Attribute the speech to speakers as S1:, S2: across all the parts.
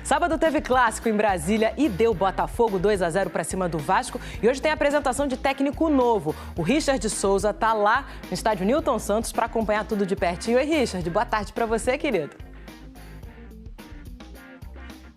S1: Sábado teve clássico em Brasília e deu Botafogo 2-0 para cima do Vasco. E hoje tem apresentação de técnico novo. O Richard Souza tá lá no estádio Newton Santos para acompanhar tudo de pertinho. Oi, Richard, boa tarde para você, querido.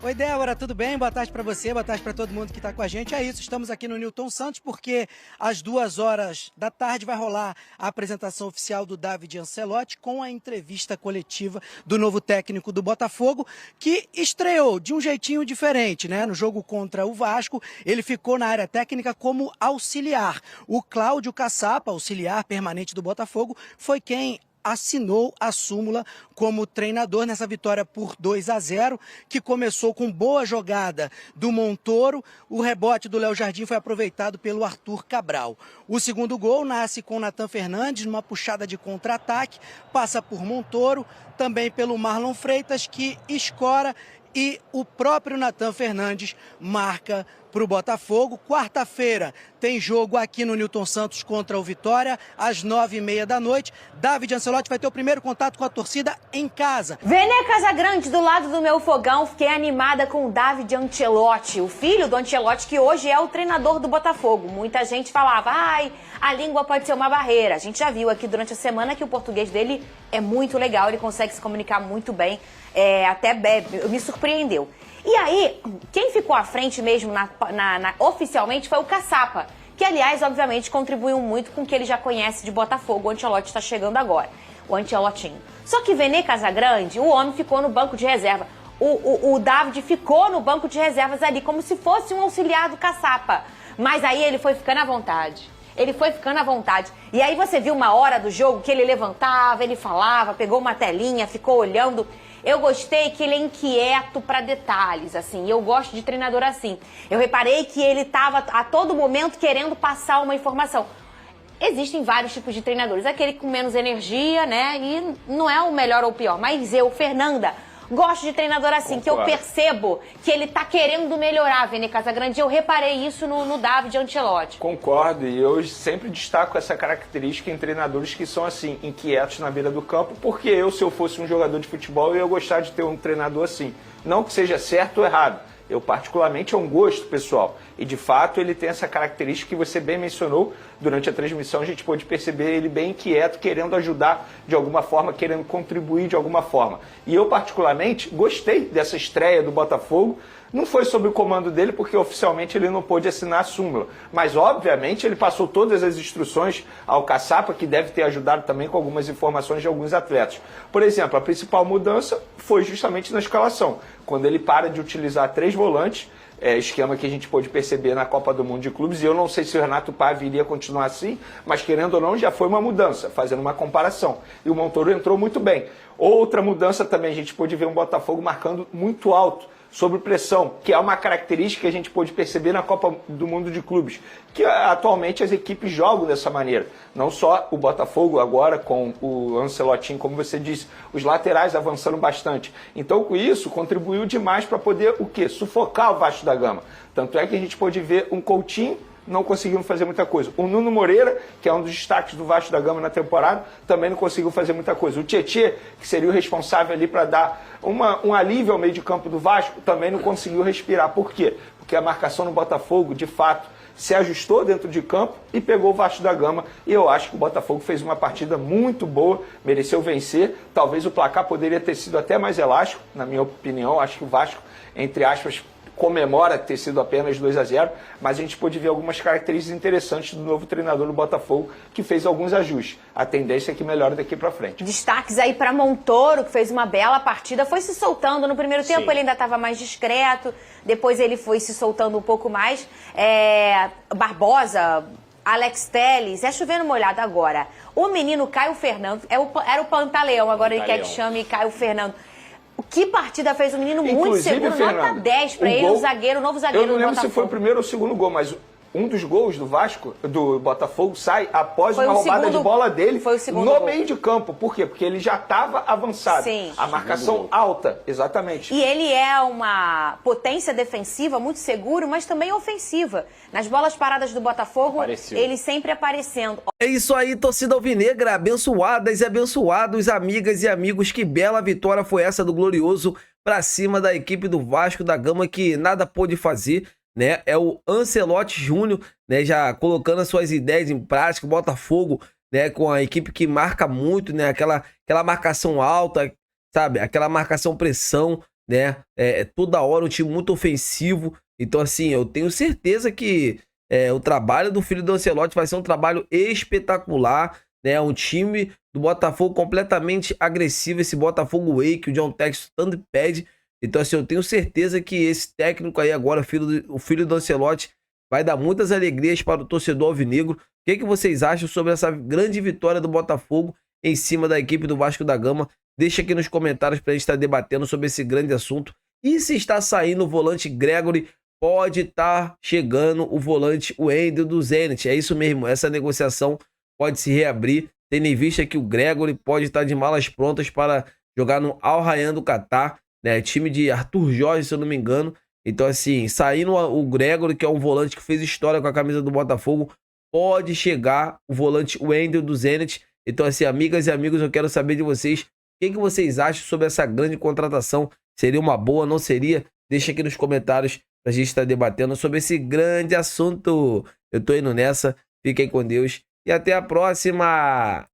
S2: Oi, Débora, tudo bem? Boa tarde para você, boa tarde para todo mundo que está com a gente. É isso, estamos aqui no Newton Santos porque às 14h vai rolar a apresentação oficial do David Ancelotti com a entrevista coletiva do novo técnico do Botafogo, que estreou de um jeitinho diferente, né? No jogo contra o Vasco, ele ficou na área técnica como auxiliar. O Cláudio Caçapa, auxiliar permanente do Botafogo, foi quem assinou a súmula como treinador nessa vitória por 2-0, que começou com boa jogada do Montoro. O rebote do Léo Jardim foi aproveitado pelo Arthur Cabral. O segundo gol nasce com Natan Fernandes numa puxada de contra-ataque, passa por Montoro, também pelo Marlon Freitas, que escora, e o próprio Natan Fernandes marca para o Botafogo. Quarta-feira tem jogo aqui no Newton Santos contra o Vitória, às 21h30. David Ancelotti vai ter o primeiro contato com a torcida em casa.
S3: Vene Casagrande, do lado do meu fogão, fiquei animada com o David Ancelotti, o filho do Ancelotti, que hoje é o treinador do Botafogo. Muita gente falava, a língua pode ser uma barreira. A gente já viu aqui durante a semana que o português dele é muito legal, ele consegue se comunicar muito bem, me surpreendeu. E aí, quem ficou à frente mesmo oficialmente foi o Caçapa, que, aliás, obviamente, contribuiu muito com o que ele já conhece de Botafogo. O Ancelotti está chegando agora, o Ancelotinho. Só que Vene Casagrande, o homem ficou no banco de reserva. O David ficou no banco de reservas ali, como se fosse um auxiliar do Caçapa. Mas aí ele foi ficando à vontade. Ele foi ficando à vontade. E aí você viu uma hora do jogo que ele levantava, ele falava, pegou uma telinha, ficou olhando. Eu gostei que ele é inquieto para detalhes, assim, eu gosto de treinador assim. Eu reparei que ele estava a todo momento querendo passar uma informação. Existem vários tipos de treinadores, aquele com menos energia, né, e não é o melhor ou o pior, mas eu, Fernanda, gosto de treinador assim, que eu percebo que ele tá querendo melhorar, Vene Casagrande. Eu reparei isso no David Ancelotti.
S4: Concordo, e eu sempre destaco essa característica em treinadores que são assim, inquietos na beira do campo, porque se eu fosse um jogador de futebol, eu ia gostar de ter um treinador assim. Não que seja certo ou errado. Eu, particularmente, é um gosto pessoal. E, de fato, ele tem essa característica que você bem mencionou. Durante a transmissão, a gente pôde perceber ele bem inquieto, querendo ajudar de alguma forma, querendo contribuir de alguma forma. E eu, particularmente, gostei dessa estreia do Botafogo. Não foi sob o comando dele, porque oficialmente ele não pôde assinar a súmula. Mas, obviamente, ele passou todas as instruções ao Caçapa, que deve ter ajudado também com algumas informações de alguns atletas. Por exemplo, a principal mudança foi justamente na escalação. Quando ele para de utilizar 3 volantes, esquema que a gente pôde perceber na Copa do Mundo de Clubes, e eu não sei se o Renato Paiva iria continuar assim, mas querendo ou não, já foi uma mudança, fazendo uma comparação. E o Montoro entrou muito bem. Outra mudança também, a gente pôde ver um Botafogo marcando muito alto, sob pressão, que é uma característica que a gente pôde perceber na Copa do Mundo de Clubes, que atualmente as equipes jogam dessa maneira. Não só o Botafogo agora com o Ancelotti, como você disse, os laterais avançando bastante. Então, com isso, contribuiu demais para poder o quê? Sufocar o Vasco da Gama. Tanto é que a gente pôde ver um Coutinho, não conseguiu fazer muita coisa. O Nuno Moreira, que é um dos destaques do Vasco da Gama na temporada, também não conseguiu fazer muita coisa. O Tietê, que seria o responsável ali para dar um alívio ao meio de campo do Vasco, também não conseguiu respirar. Por quê? Porque a marcação no Botafogo, de fato, se ajustou dentro de campo e pegou o Vasco da Gama. E eu acho que o Botafogo fez uma partida muito boa, mereceu vencer. Talvez o placar poderia ter sido até mais elástico, na minha opinião. Acho que o Vasco, entre aspas, comemora ter sido apenas 2-0, mas a gente pôde ver algumas características interessantes do novo treinador do Botafogo, que fez alguns ajustes. A tendência é que melhore daqui para frente.
S3: Destaques aí para Montoro, que fez uma bela partida, foi se soltando. No primeiro tempo ele ainda estava mais discreto, depois ele foi se soltando um pouco mais. Barbosa, Alex Telles, é chovendo molhado agora. O menino Caio Fernando, era o Pantaleão, agora ele quer que chame Caio Fernando. Que partida fez o menino, muito seguro, nota 10 para ele, o novo zagueiro do Botafogo.
S4: Eu não lembro se foi o primeiro ou o segundo gol, mas Um dos gols do Vasco, do Botafogo, sai após
S3: Foi
S4: uma
S3: o
S4: roubada
S3: segundo-
S4: de bola dele
S3: foi o segundo
S4: no
S3: gol.
S4: meio de campo. Por quê? Porque ele já estava avançado.
S3: Sim.
S4: A marcação alta, exatamente.
S3: E ele é uma potência defensiva muito seguro, mas também ofensiva. Nas bolas paradas do Botafogo,
S5: Apareceu.
S3: ele sempre aparecendo.
S6: É isso aí, torcida alvinegra, abençoadas e abençoados, amigas e amigos, que bela vitória foi essa do Glorioso pra cima da equipe do Vasco da Gama, que nada pôde fazer, né? É o Ancelotti Júnior, né, já colocando as suas ideias em prática, o Botafogo, né, com a equipe que marca muito, né, aquela marcação alta, sabe, aquela marcação pressão, né, toda hora um time muito ofensivo. Então, assim, eu tenho certeza que o trabalho do filho do Ancelotti vai ser um trabalho espetacular, né? Um time do Botafogo completamente agressivo, esse Botafogo Way que o John Textor tanto pede. Então, assim, eu tenho certeza que esse técnico aí agora, o filho do Ancelotti, vai dar muitas alegrias para o torcedor alvinegro. O que vocês acham sobre essa grande vitória do Botafogo em cima da equipe do Vasco da Gama? Deixa aqui nos comentários para a gente estar debatendo sobre esse grande assunto. E se está saindo o volante Gregory, pode estar chegando o volante Wendel do Zenit. É isso mesmo, essa negociação pode se reabrir, tendo em vista que o Gregory pode estar de malas prontas para jogar no Al Rayyan do Catar, né? Time de Arthur Jorge, se eu não me engano. Então, assim, saindo o Gregory, que é um volante que fez história com a camisa do Botafogo, pode chegar o volante Wendel do Zenit. Então, assim, amigas e amigos, eu quero saber de vocês, o que vocês acham sobre essa grande contratação? Seria uma boa, não seria? Deixa aqui nos comentários pra gente estar debatendo sobre esse grande assunto. Eu tô indo nessa, fiquem com Deus e até a próxima!